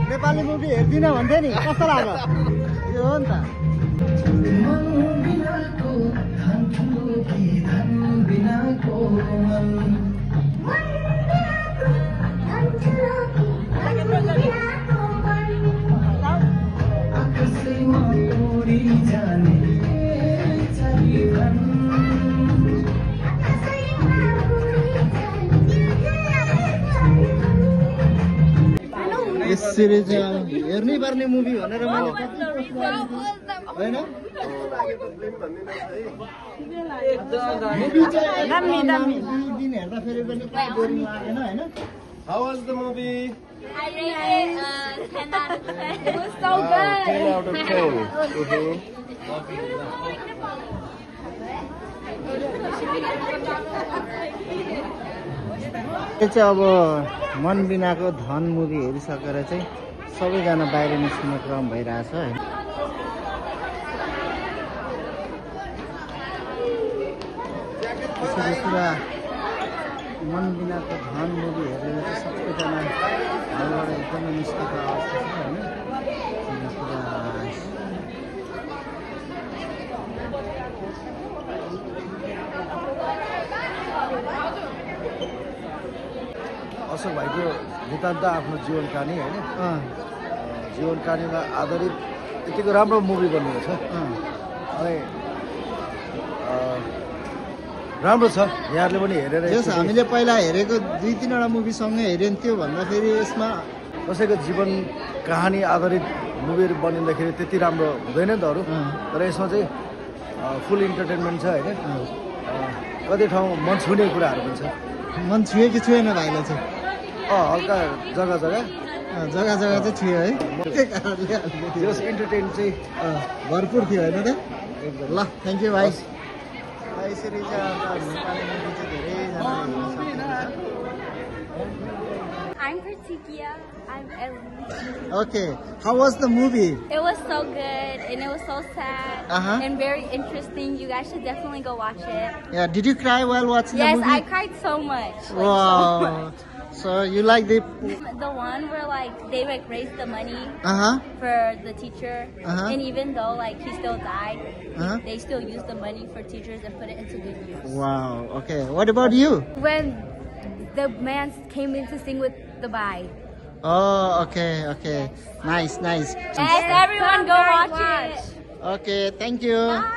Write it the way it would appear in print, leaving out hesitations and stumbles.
Nepali movie हेर्दिन भन्थे नि कस्तो लाग्यो यो हो नि त यसरी चाहिँ हेर्नै पर्ने मुभी भनेर मैले हैन मुभी चाहिँ दामी दिन हेर्दा फेरि पनि कति बोरिङ लागेन हैन How was the movie? I rated 10 out of 10. It was so good. 10 out of 10. यो चाहिँ अब मन बिनाको धन मुभी हेरिसकेर चाहिँ सबैजना बाहिर निस्किने क्रम भइरहेछ हैन त्यसरी पुरा मन बिनाको धन मुभी हेरेर चाहिँ सबैजना घरबाट एकदमै निस्केको अवस्था छ हैन पुरा अशोक भाइको नितान्त आफ्नो जीवन कहानी हैन जीवन कहानीमा आधारित यतिको राम्रो मुभी बनेको छ अनि राम्रो छ यहाँले पनि हेरेर यस हामीले पहिला हेरेको 2-3 वटा मुभी सँगै हेरिन्थ्यो भन्दाखेरि यसमा कसैको जीवन कहानी आधारित मुभीहरू बनिँदाखेरि त्यति राम्रो हुँदैन नि त अरू तर यसमा चाहिँ फुल इन्टरटेनमेन्ट छ हैन कति ठाउँ मन छुने कुराहरू पनि छ मन छुयो कि छुएन भाइले चाहिँ हल्का जग्गा चाहिँ छुयो है त्यही कारणले अलिकति यस इन्टरटेन चाहिँ भरपुर थियो हैन त ल थ्याङ्क यू भाइ यसरी चाहिँ नेपाली मुभी चाहिँ धेरैजना हेर्न सक्नुहुन्छ I'm Pratikia. I'm Ellie. Okay, how was the movie? It was so good and it was so sad and very interesting. You guys should definitely go watch it. Yeah, did you cry while watching the movie? Yes, I cried so much. Like, wow. So much. So you like the one where like they like raised the money for the teacher and even though like he still died, they still use the money for teachers and put it into good use. Wow. Okay. What about you? When the man came in to sing with the bride. Oh, okay. Nice. Yes, everyone go watch it. Okay, thank you. Bye.